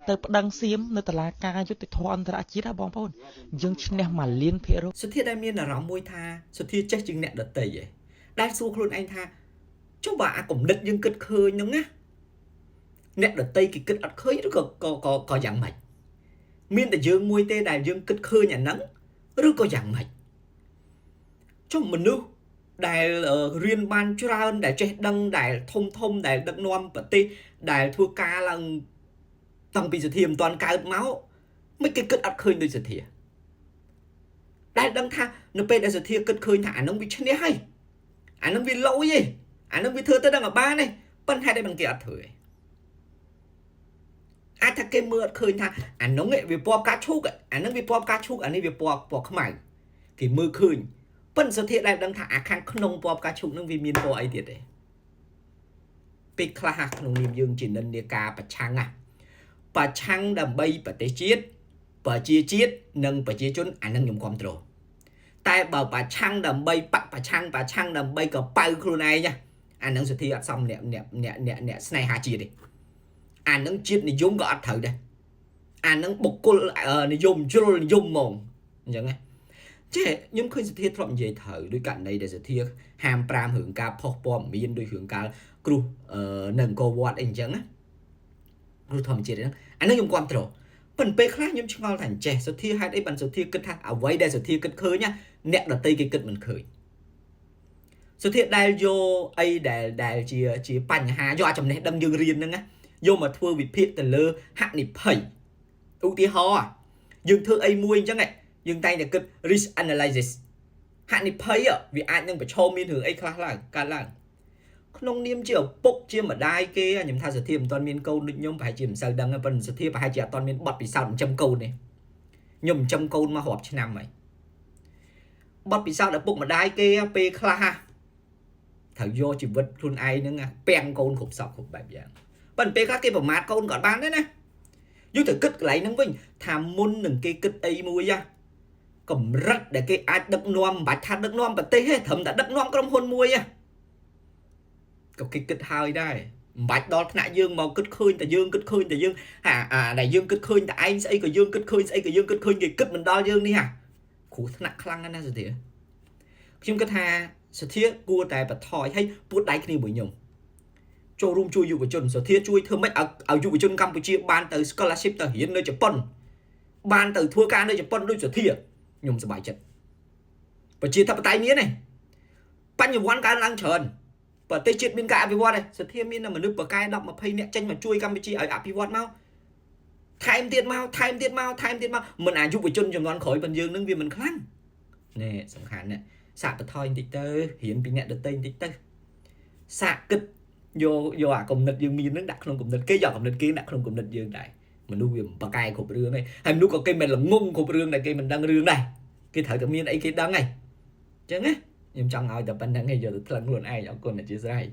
ទៅប្តឹងសៀមនៅតុលាការយុត្តិធម៌អន្តរជាតិណាបងប្អូនយើងឈ្នះមួយលានភាគរយសុធាដែលមានអារម្មណ៍មួយថាសុធាចេះជាងអ្នកដតីឯងដែលសួរខ្លួនឯងថាចុះបើអាគំនិតយើងគិតឃើញហ្នឹងណាអ្នកដតីគេគិតអត់ឃើញឬក៏យ៉ាងម៉េចមានតែយើងមួយទេដែលយើងគិតឃើញអាហ្នឹងឬក៏យ៉ាងម៉េចចុះមនុស្សដែលរៀនបានច្រើនដែលចេះដឹងដែលធំដែលដឹកនាំប្រទេសដែលធ្វើការឡើងតាំងពីសធាមិនទាន់កើតមកមិនគេគិតអត់ឃើញដូចសធាដែលដឹងថានៅពេលដែលសធាគិតឃើញថាអានឹងវាឈ្នះហើយអានឹងវាលយឯងអានឹងវាធ្វើទៅដឹងឲ្យបានឯងប៉ុន្តែហេតុអីបានគេអត់ធ្វើឯងអាចថាគេមើលអត់ឃើញថាអានោះវាពណ៌ផ្កាឈូកអានឹងវាពណ៌ផ្កាឈូកអានេះវាពណ៌ខ្មៅគេមើលឃើញប៉ុន្តែសធាដែលដឹងថាអាខាងក្នុងពណ៌ផ្កាឈូកនឹងវាមានពណ៌អីទៀតទេពេលខ្លះក្នុងនាមយើងជានិន្នាការប្រឆាំងប្រឆាំងដើម្បីប្រទេសជាតិប្រជាជាតិនិងប្រជាជនអានឹងខ្ញុំគ្រប់គ្រងតែបើប្រឆាំងដើម្បីប្រឆាំងដើម្បីកប៉ៅខ្លួនឯងអានឹងសធាអត់សមអ្នកស្នេហាជាតិទេអានឹងជាតិនិយមក៏អត់ត្រូវដែរអានឹងបុគ្គលនិយមជ្រុលនិយមហ្មងអញ្ចឹងណាចេះខ្ញុំឃើញសធាធ្លាប់និយាយត្រូវដោយករណីដែលសធាហាម5រឿងការផុសព័ត៌មានដោយរឿងការគ្រោះនៅអង្គរវត្តអីអញ្ចឹងណាគ្រោះធម្មជាតិហ្នឹងអានឹងខ្ញុំគ្រប់គ្រងប៉ុន្តែពេលខ្លះខ្ញុំឆ្ងល់ថាអញ្ចេះសធាហេតុអីបានសធាគិតថាអ្វីដែលសធាគិតឃើញអ្នកដតីគេគិតមិនឃើញសធាដែលយកអីដែលជាបញ្ហាយកចំណេះដឹងយើងរៀនហ្នឹងណាយកមកធ្វើវិភាគទៅលើហនិភ័យឧទាហរណ៍យើងធ្វើអីមួយអញ្ចឹងយើងតែងតែគិត risk analysis ហនិភ័យវាអាចនឹងប្រឈមមានរឿងអីខ្លះឡើងកើតឡើងក្នុងនាមជាឪពុកជាម្ដាយគេខ្ញុំថាសធាមិនទាន់មានកូនដូចខ្ញុំប្រហែលជាមិនសូវដឹងប៉ុន្តែសធាប្រហែលជាអត់ទាន់មានបទពិសោធន៍ចិញ្ចឹមកូនទេខ្ញុំចិញ្ចឹមកូនមករាប់ឆ្នាំហើយបទពិសោធន៍ឪពុកម្ដាយគេពេលខ្លះត្រូវយកជីវិតខ្លួនឯងហ្នឹងពាំងកូនគ្រប់សពគ្រប់បែបយ៉ាងប៉ុន្តែពេលខ្លះគេប្រមាថកូនក៏បានដែរណាយើងត្រូវគិតកន្លែងហ្នឹងវិញថាមុននឹងគេគិតអីមួយកម្រិតដែលគេអាចដឹកនាំមិនបាច់ថាដឹកនាំប្រទេសទេត្រឹមតែដឹកនាំក្រុមហ៊ុនមួយក៏គេគិតហើយដែរមិនបាច់ដល់ថ្នាក់យើងមកគិតឃើញតែយើងគិតឃើញតែយើងដែលយើងគិតឃើញតែឯងស្អីក៏យើងគិតឃើញស្អីក៏យើងគិតឃើញគេគិតមិនដល់យើងនេះគ្រោះថ្នាក់ខ្លាំងណាស់សធាខ្ញុំគិតថាសធាគួរតែបន្ថយឲ្យពួតដៃគ្នាមួយខ្ញុំចូលរួមជួយយុវជនសធាជួយធ្វើម៉េចឲ្យយុវជនកម្ពុជាបានទៅ scholarship ទៅរៀននៅជប៉ុនបានទៅធ្វើការនៅជប៉ុនដូចសធាខ្ញុំសប្បាយចិត្តប្រជាធិបតេយ្យមានទេបញ្ញវន្តកើនឡើងច្រើនប្រទេសជាតិមានការអភិវឌ្ឍឯសធាមានមនុស្សប្រកែ10-20នាក់ចេញមកជួយកម្ពុជាឲ្យអភិវឌ្ឍមកថែមទៀតមកមិនអាយុវជនចំនួនក្រោយប៉ុនយើងនឹងវាមិនខ្លាំងនេះសំខាន់ណាស់សាកបន្ថយបន្តិចទៅរៀនពីអ្នកដទៃបន្តិចទៅសាកគិតយកអាគំនិតយើងមាននឹងដាក់ក្នុងគំនិតគេយកគំនិតគេដាក់ក្នុងគំនិតយើងដែរមនុស្សវាមិនប្រកែគ្រប់រឿងទេហើយមនុស្សក៏គេមិនល្ងងគ្រប់រឿងដែលគេមិនដឹងរឿងដែរគេត្រូវតែមានអីគេដឹងហើយអញ្ចឹងណាខ្ញុំចង់ឲ្យតែប៉ុណ្្នឹងឯងយកទៅថ្លឹងខ្លួនឯងអរគុណអធិស្ឋាន